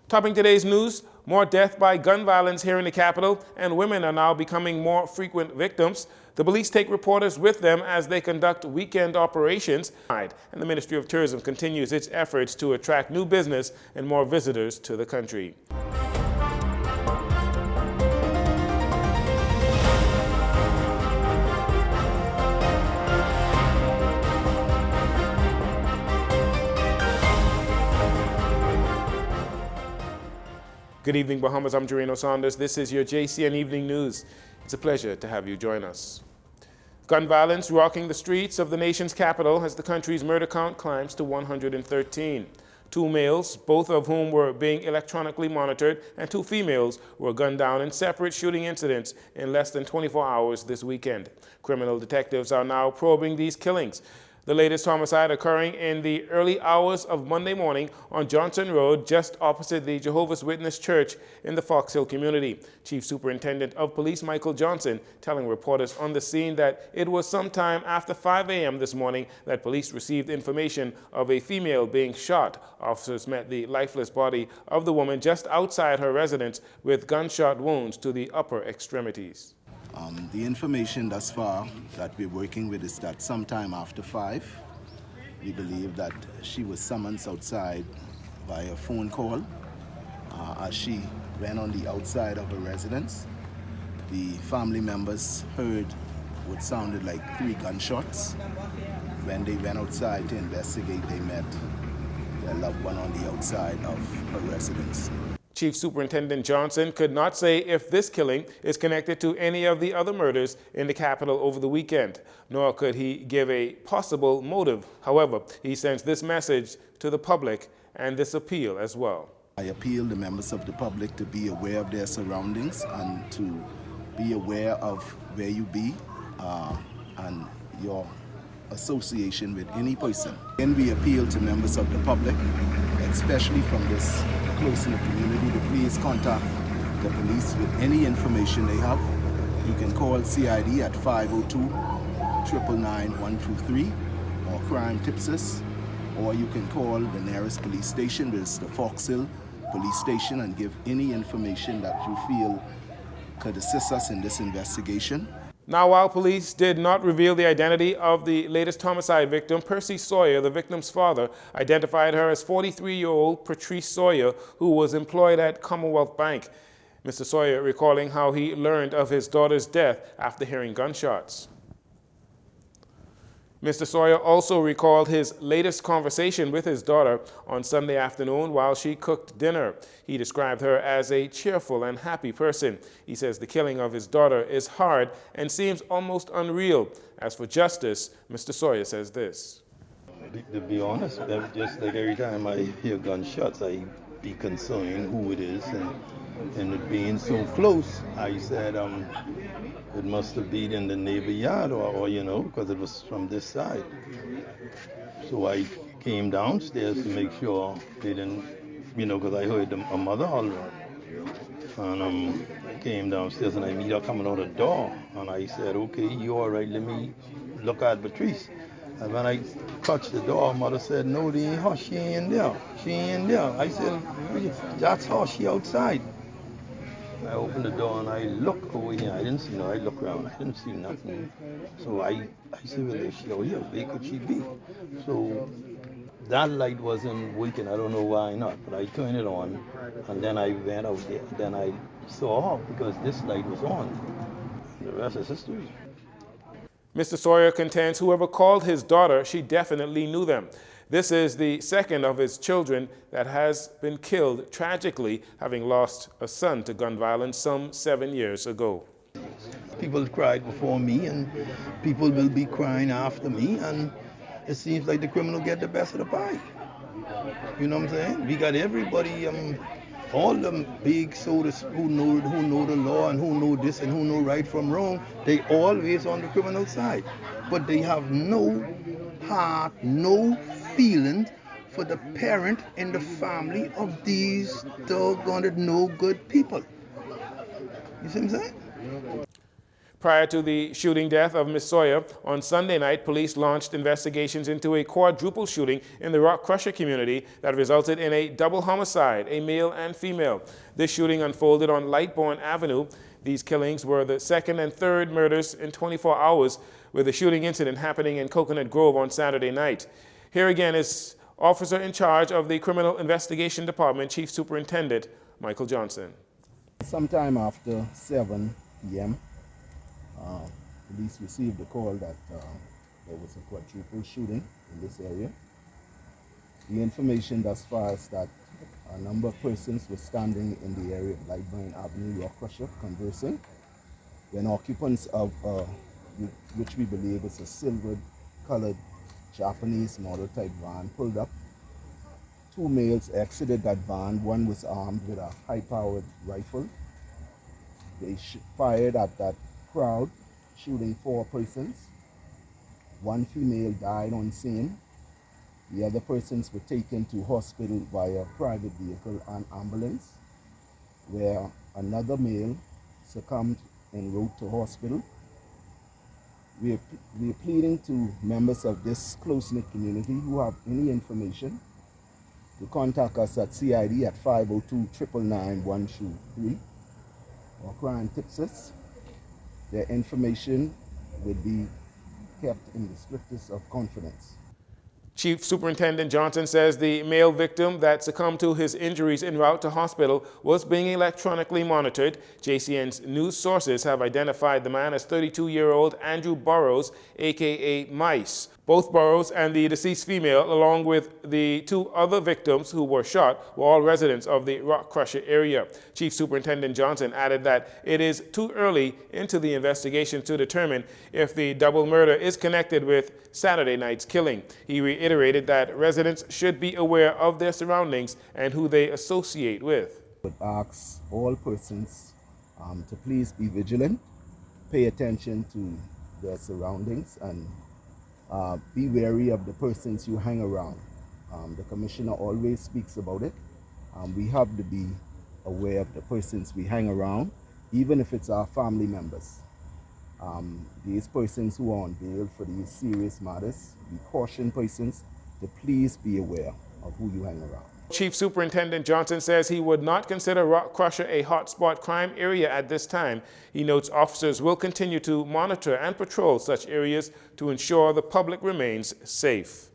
Topping today's news, more death by gun violence here in the capital, and women are now becoming more frequent victims. The police take reporters with them as they conduct weekend operations. And the Ministry of Tourism continues its efforts to attract new business and more visitors to the country. Good evening, Bahamas. I'm Jareno Saunders. This is your JCN Evening News. It's a pleasure to have you join us. Gun violence rocking the streets of the nation's capital as the country's murder count climbs to 113. 2 males, both of whom were being electronically monitored, and 2 females were gunned down in separate shooting incidents in less than 24 hours this weekend. Criminal detectives are now probing these killings. The latest homicide occurring in the early hours of Monday morning on Johnson Road, just opposite the Jehovah's Witness Church in the Fox Hill community. Chief Superintendent of Police Michael Johnson telling reporters on the scene that it was sometime after 5 a.m. this morning that police received information of a female being shot. Officers met the lifeless body of the woman just outside her residence with gunshot wounds to the upper extremities. The information thus far that we're working with is that sometime after 5, we believe that she was summoned outside by a phone call as she went on the outside of her residence. The family members heard what sounded like 3 gunshots. When they went outside to investigate, they met their loved one on the outside of her residence. Chief Superintendent Johnson could not say if this killing is connected to any of the other murders in the capital over the weekend, nor could he give a possible motive. However, he sends this message to the public and this appeal as well. I appeal to members of the public to be aware of their surroundings and to be aware of where you be and your association with any person. And we appeal to members of the public, especially from this close in the community, to please contact the police with any information they have. You can call CID at 502-999-123 or Crime Tipsis, or you can call the nearest police station, which is the Fox Hill Police Station, and give any information that you feel could assist us in this investigation. Now, while police did not reveal the identity of the latest homicide victim, Patrice Sawyer, the victim's father, identified her as 43-year-old Patrice Sawyer, who was employed at Commonwealth Bank. Mr. Sawyer recalling how he learned of his daughter's death after hearing gunshots. Mr. Sawyer also recalled his latest conversation with his daughter on Sunday afternoon while she cooked dinner. He described her as a cheerful and happy person. He says the killing of his daughter is hard and seems almost unreal. As for justice, Mr. Sawyer says this. To be honest, just like every time I hear gunshots, I be concerned who it is, and it being so close, I said it must have been in the neighbor yard or you know, because it was from this side. So I came downstairs to make sure they didn't, you know, because I heard a mother hollering. And I came downstairs and I meet her coming out the door, and I said, okay, you all right, let me look at Patrice. And when I touched the door, mother said, no, they ain't her, she ain't there. She ain't there. I said, that's her, she outside. I opened the door and I look over here. I didn't see no. I look around. I didn't see nothing. So I said, well, if she out here, where could she be? So that light wasn't working. I don't know why not. But I turned it on, and then I went out there. Then I saw her because this light was on. The rest is history. Mr. Sawyer contends whoever called his daughter, she definitely knew them. This is the second of his children that has been killed tragically, having lost a son to gun violence some 7 years ago. People cried before me, and people will be crying after me, and it seems like the criminal get the best of the pie. You know what I'm saying? We got everybody, all them big sodas who know the law and who know this and who know right from wrong. They always on the criminal side, but they have no heart, no feeling for the parent and the family of these doggone no good people. You see what I'm saying? Prior to the shooting death of Ms. Sawyer, on Sunday night, police launched investigations into a quadruple shooting in the Rock Crusher community that resulted in a double homicide, a male and female. This shooting unfolded on Lightbourne Avenue. These killings were the second and third murders in 24 hours, with the shooting incident happening in Coconut Grove on Saturday night. Here again is Officer in charge of the Criminal Investigation Department, Chief Superintendent Michael Johnson. Sometime after 7 p.m., police received a call that there was a quadruple shooting in this area. The information thus far is that a number of persons were standing in the area of Lightbourne Avenue, Rock Crusher, conversing, when occupants of which we believe is a silver-colored Japanese model type van pulled up. Two males exited that van. One was armed with a high-powered rifle. They fired at that crowd, shooting 4 persons. One female died on scene. The other persons were taken to hospital via private vehicle and ambulance, where another male succumbed en route to hospital. We are pleading to members of this close-knit community who have any information to contact us at CID at 502-999-123 or Crime Tips Us. Their information would be kept in the strictest of confidence. Chief Superintendent Johnson says the male victim that succumbed to his injuries en route to hospital was being electronically monitored. JCN's news sources have identified the man as 32-year-old Andrew Burrows, a.k.a. Mice. Both Burrows and the deceased female, along with the 2 other victims who were shot, were all residents of the Rock Crusher area. Chief Superintendent Johnson added that it is too early into the investigation to determine if the double murder is connected with Saturday night's killing. He reiterated that residents should be aware of their surroundings and who they associate with. I would ask all persons to please be vigilant, pay attention to their surroundings, and be wary of the persons you hang around. The commissioner always speaks about it. We have to be aware of the persons we hang around, even if it's our family members. These persons who are on bail for these serious matters, we caution persons to please be aware of who you hang around. Chief Superintendent Johnson says he would not consider Rock Crusher a hotspot crime area at this time. He notes officers will continue to monitor and patrol such areas to ensure the public remains safe.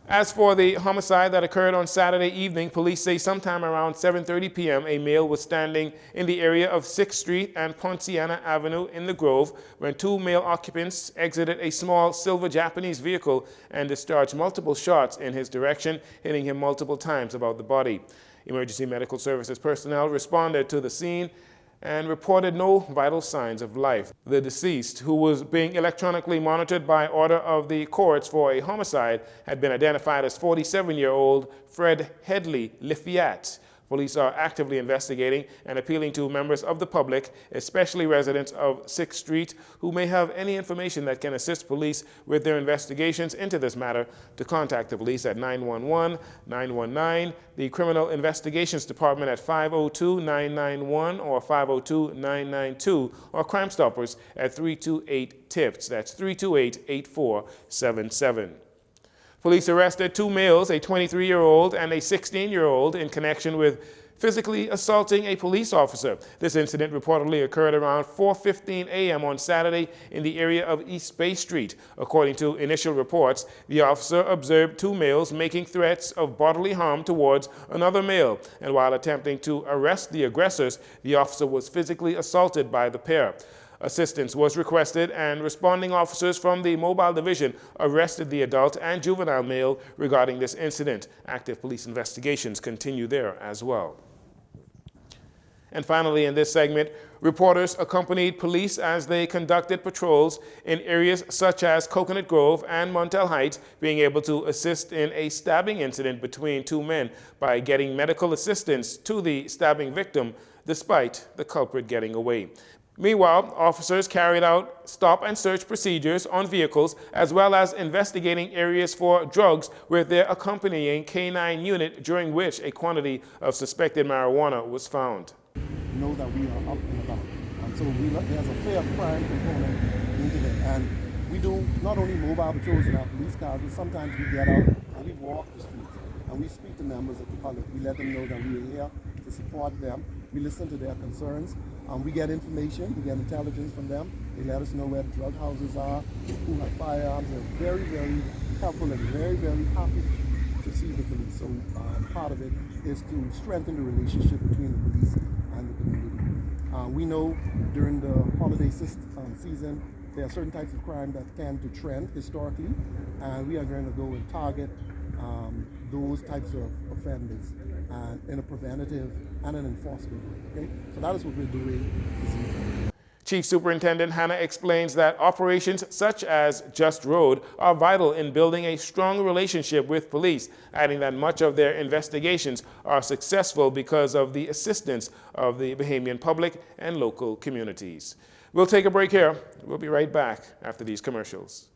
As for the homicide that occurred on Saturday evening, police say sometime around 7:30 p.m. a male was standing in the area of 6th Street and Ponciana Avenue in the Grove when 2 male occupants exited a small silver Japanese vehicle and discharged multiple shots in his direction, hitting him multiple times about the body. Emergency medical services personnel responded to the scene and reported no vital signs of life. The deceased, who was being electronically monitored by order of the courts for a homicide, had been identified as 47-year-old Fred Headley Lafayette. Police are actively investigating and appealing to members of the public, especially residents of 6th Street, who may have any information that can assist police with their investigations into this matter, to contact the police at 911-919, the Criminal Investigations Department at 502-991 or 502-992, or Crime Stoppers at 328-TIPS. That's 328-8477. Police arrested 2 males, a 23-year-old and a 16-year-old, in connection with physically assaulting a police officer. This incident reportedly occurred around 4:15 a.m. on Saturday in the area of East Bay Street. According to initial reports, the officer observed 2 males making threats of bodily harm towards another male, and while attempting to arrest the aggressors, the officer was physically assaulted by the pair. Assistance was requested, and responding officers from the Mobile Division arrested the adult and juvenile male regarding this incident. Active police investigations continue there as well. And finally, in this segment, reporters accompanied police as they conducted patrols in areas such as Coconut Grove and Montel Heights, being able to assist in a stabbing incident between 2 men by getting medical assistance to the stabbing victim, despite the culprit getting away. Meanwhile, officers carried out stop and search procedures on vehicles, as well as investigating areas for drugs with their accompanying K9 unit, during which a quantity of suspected marijuana was found. Know that we are up and about on So there's a fair crime component into it. And we do not only mobile patrols in our police cars, but sometimes we get out and we walk the streets and we speak to members of the public. We let them know that we are here to support them. We listen to their concerns. We get information, we get intelligence from them. They let us know where the drug houses are, who have firearms. They're very, very helpful and very, very happy to see the police. So part of it is to strengthen the relationship between the police and the community. We know during the holiday season, there are certain types of crime that tend to trend historically, and we are going to go and target those types of offenders in a preventative and an enforcement way. Okay? So that is what we're doing this evening. Chief Superintendent Hanna explains that operations such as Just Road are vital in building a strong relationship with police, adding that much of their investigations are successful because of the assistance of the Bahamian public and local communities. We'll take a break here. We'll be right back after these commercials.